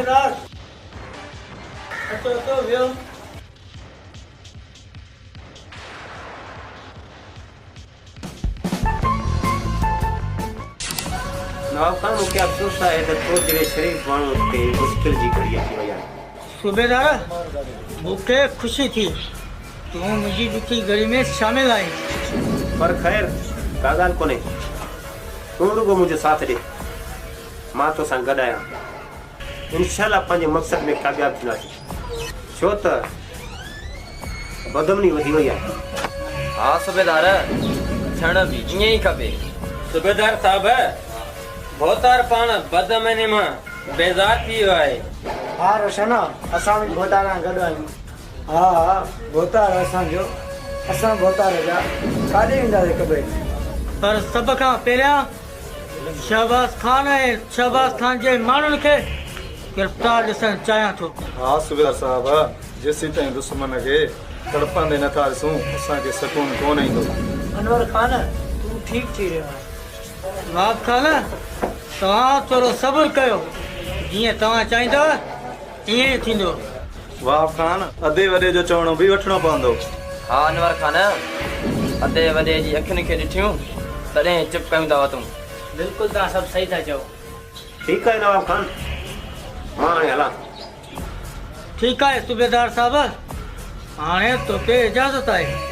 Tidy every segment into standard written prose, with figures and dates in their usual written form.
सूबेदार अचो वियो नवाब खान मुझे अफसोस है तो तेरे शरीफ मानू के मुश्किल जी करी थी भैया सूबेदार मुझे खुशी थी तू मुझी दुखी घड़ी में शामिल आई पर खैर कागाल कोने तू रुगो मुझे साथ दे मां तो संग गडाया इंशाल्लाह पंहिंजे मकसद में कामयाब थींदासीं छो त बदमनी वधी वई आहे हाँ सूबेदार थियण बि ईअं ई खपे सूबेदार साहब भोतार पाण बद महीने मां बेज़ार थी वियो आहे हाँ रोशना असां भी भोतार गॾु आहियूं हाँ भोतार असांजो असां भोतार जा काॾे वेंदासीं कबे पर सभ खां पहिरियां शहबाज खान जे माण्हुनि खे गिरफ़्तार ॾिसणु चाहियां थो हाँ सूबेदार साहब जेसीं ताईं दुश्मन खे तड़पंदे नथा ॾिसूं असांखे सुकून कोन ईंदो अनवर खान तू ठीक थी रहियो आहे वाब खान तव्हां थोरो सब्र कयो जीअं तव्हां चाहींदव ईअं ई थींदो वाह खान अधे वॾे जो चवणो बि वठणो पवंदो हाँ अनवर खान अधे वॾे जी अखियुनि खे ॾिठियूं तॾहिं चुप कयूं था वतूं बिल्कुलु तव्हां सभु सही था चओ ठीकु आहे नवाब खान मां हाणे हलां ठीकु आहे सूबेदार साहब हाणे तोखे इजाज़त आहे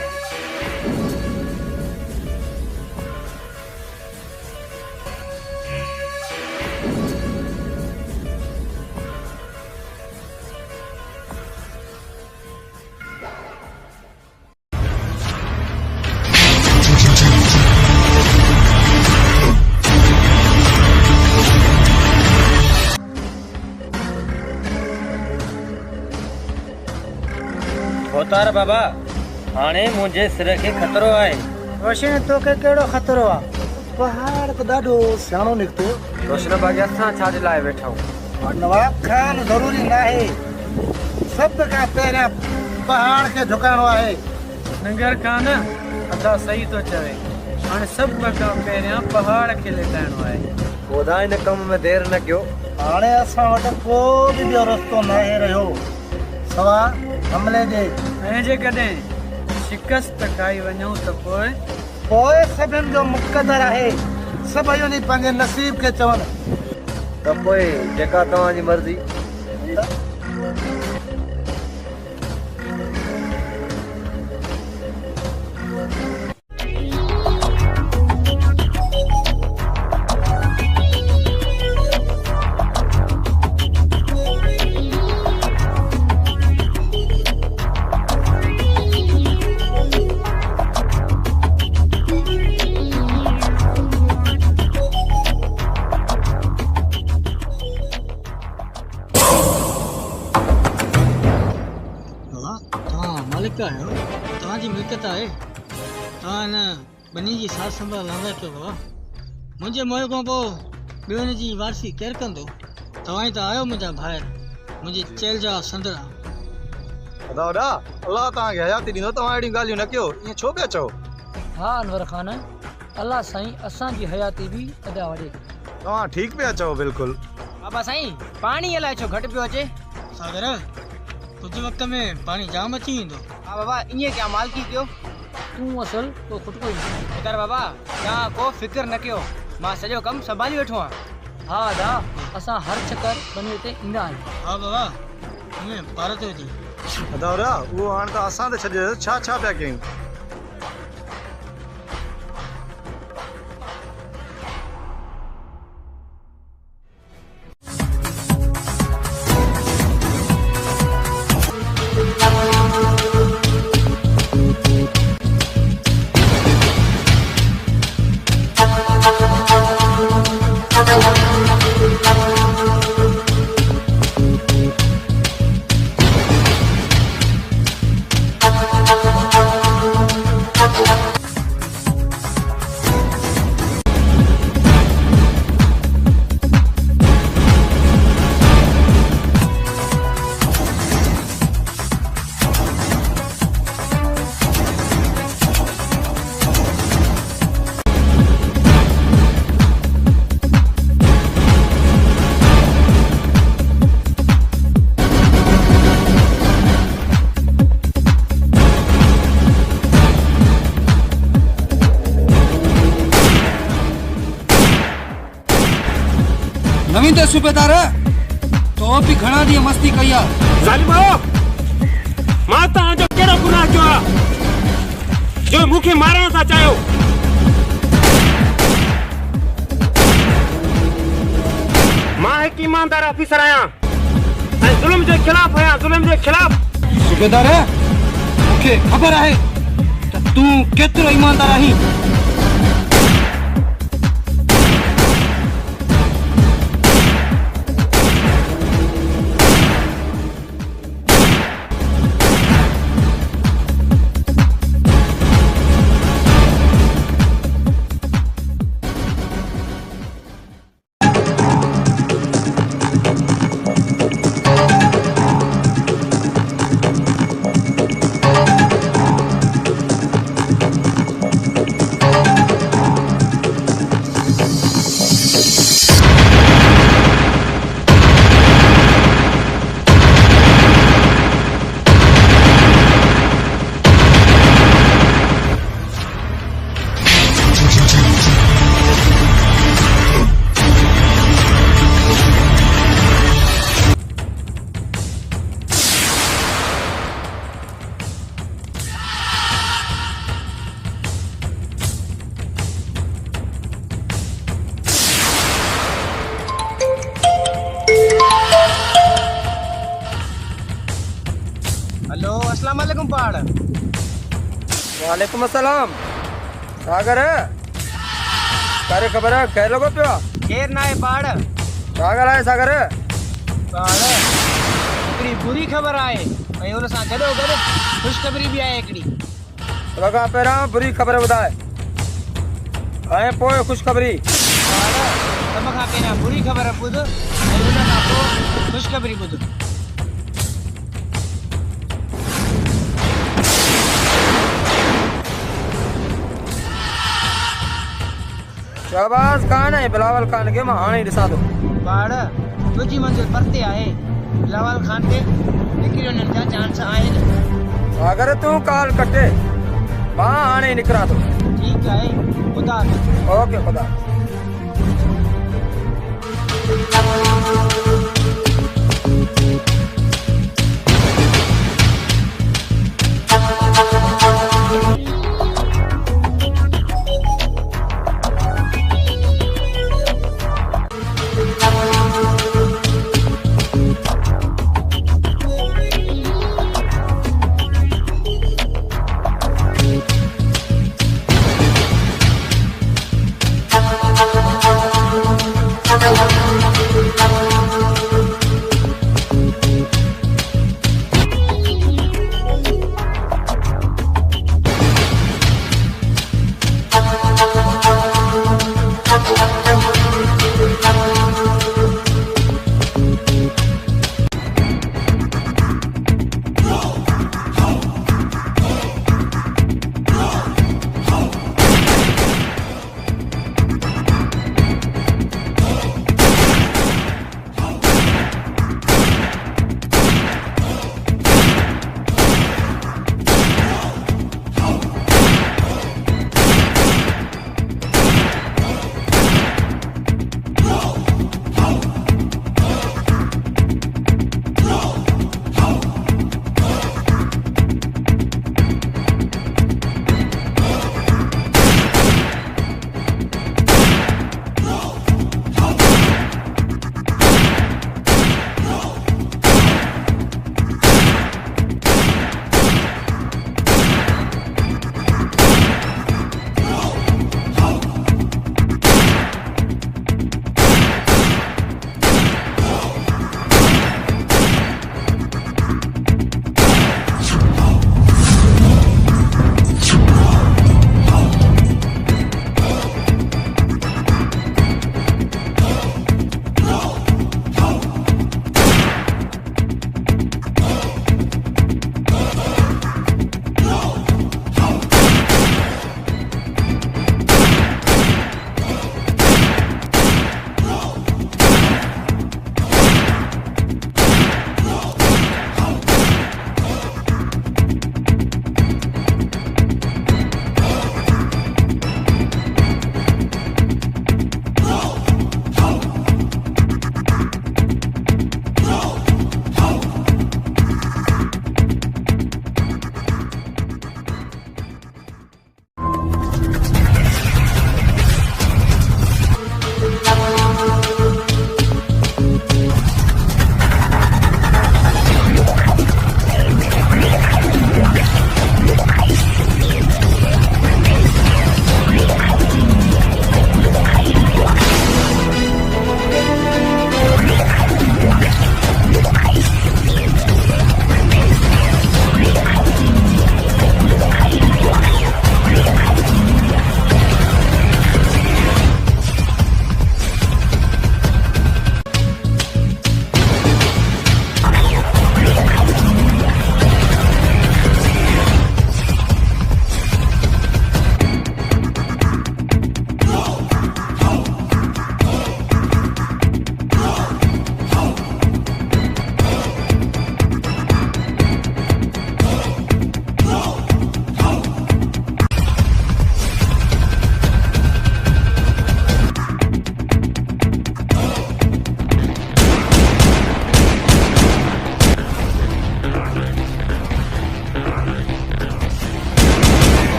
भोतार बाबा हाणे मुंहिंजे सिर खे ख़तरो आहे रोशन तोखे कहिड़ो ख़तरो आहे पहाड़ त ॾाढो सियाणो निकितो रोशन बाग़ी असां छा जे लाइ वेठा आहियूं नवाब खान ज़रूरी न आहे सभ खां पहिरियां पहाड़ खे झुकाइणो आहे नंगर खान अदा सही थो चवे हाणे सभ खां पहिरियां पहाड़ खे लिटाइणो आहे ख़ुदा हिन कम में देरि न कयो हाणे असां वटि को बि ॿियो रस्तो न आहे रहियो सवा हमले जे ऐं जेकॾहिं शिकस्त खाई वञूं त पोइ सभिनि जो मुक़दर आहे सभई पंहिंजे नसीब खे चवनि त पोइ जेका तव्हांजी मर्ज़ी तव्हांजी मिल्कियत आहे तव्हां हिन ॿिन्ही जी सार संभाल लांदा कयो बाबा मुंहिंजे मोह खां पोइ ॿियनि जी वारसी केरु कंदो तव्हां ई त आहियो मुंहिंजा भाइर मुंहिंजी चेल जा संदड़ा दादा अल्लाह तव्हांखे हयाती ॾींदो तव्हां अहिड़ियूं ॻाल्हियूं न कयो ईअं छो पिया चओ हाँ अनवर खान अल्लाह साईं असांजी हयाती बि अदा वॾे तव्हां ठीकु पिया चओ बिल्कुलु बाबा साईं पाणी अलाए छो घटि पियो अचे सागर कुछ वक्त में पानी जाम अची वेंदो हाँ बाबा ईअं क्या मालकी कयो तूं असल तो खुद को फिकर बाबा तव्हां को फिकर न कयो मां सॼो कमु संभाली वेठो आहियां हा दा असां हर चकर बनी ते ईंदा आहियूं हा बाबा ईअं पार ते हुजे दादा उहो हाणे त असां ते छॾे छा छा पिया कयूं ते सूबेदार तो भी घणा दी मस्ती कया ज़ालिमो मां ता जो केड़ो गुनाह कयो आ जो मुखे मारण था चायो मां एक ईमानदार ऑफिसर आया जुल्म के खिलाफ आया जुल्म के खिलाफ सूबेदार मुखे खबर है तू केतरो ईमानदार आही हेलो अस्सलाम वालेकुम पहाड़। वालेकुम अस्सलाम। सागर करे खबर है कह लोगो पियो केर ना है पहाड़। सागर है सागर पहाड़ हिकिड़ी बुरी ख़बर आहे ऐं हुन सां गॾो गॾु ख़ुशख़बरी बि आहे हिकिड़ी। लगा पहिरां बुरी ख़बर ॿुधाए ऐं पोइ ख़ुशख़बरी। पहाड़ सभ खां पहिरियां बुरी ख़बर ॿुध ऐं हुन खां पोइ ख़ुशख़बरी ॿुध। शहबाज खान है बिलावल खान के मां हाणे ॾिसां थो। पहाड़ तुंहिंजी मंज़िल परते आहे बिलावल खान खे निकिरी वञण जा चांस आहिनि। अगर तूं काल कटे मां हाणे निकिरां थो। ठीकु आहे ख़ुदा हाफ़िज़। ओके ख़ुदा।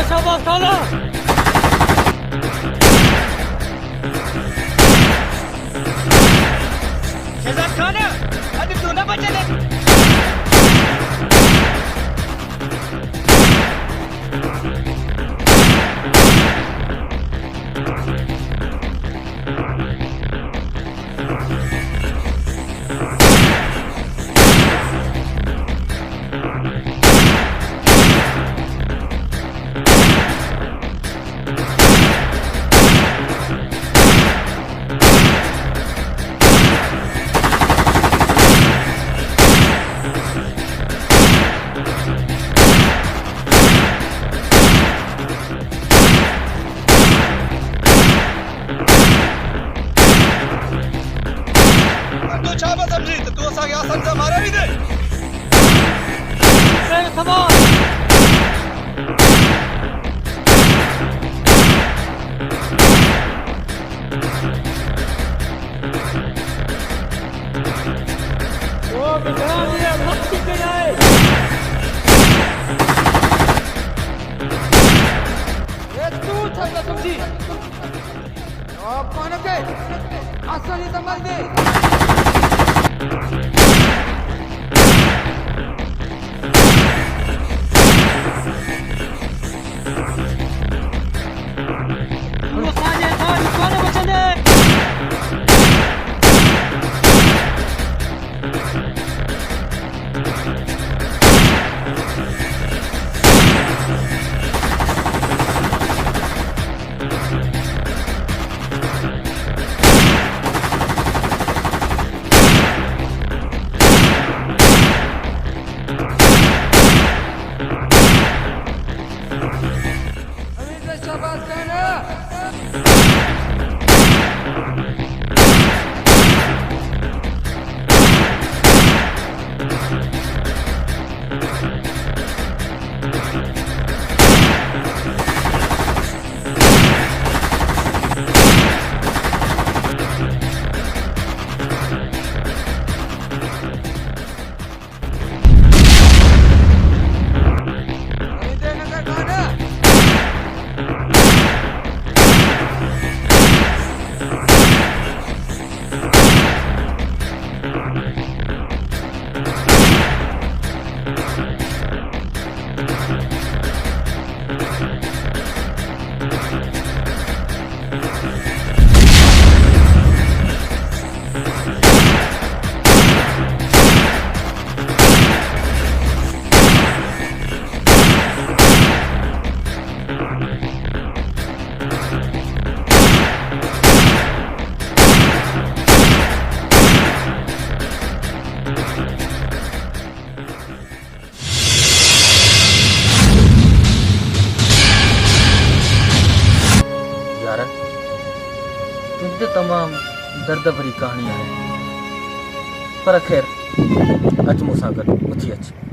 शाबाश खाना शहजाद खान अभी तू ना बचे ले तमाम दर्द भरी कहानी है पर खैर अच मूंसां गॾु उथी अच।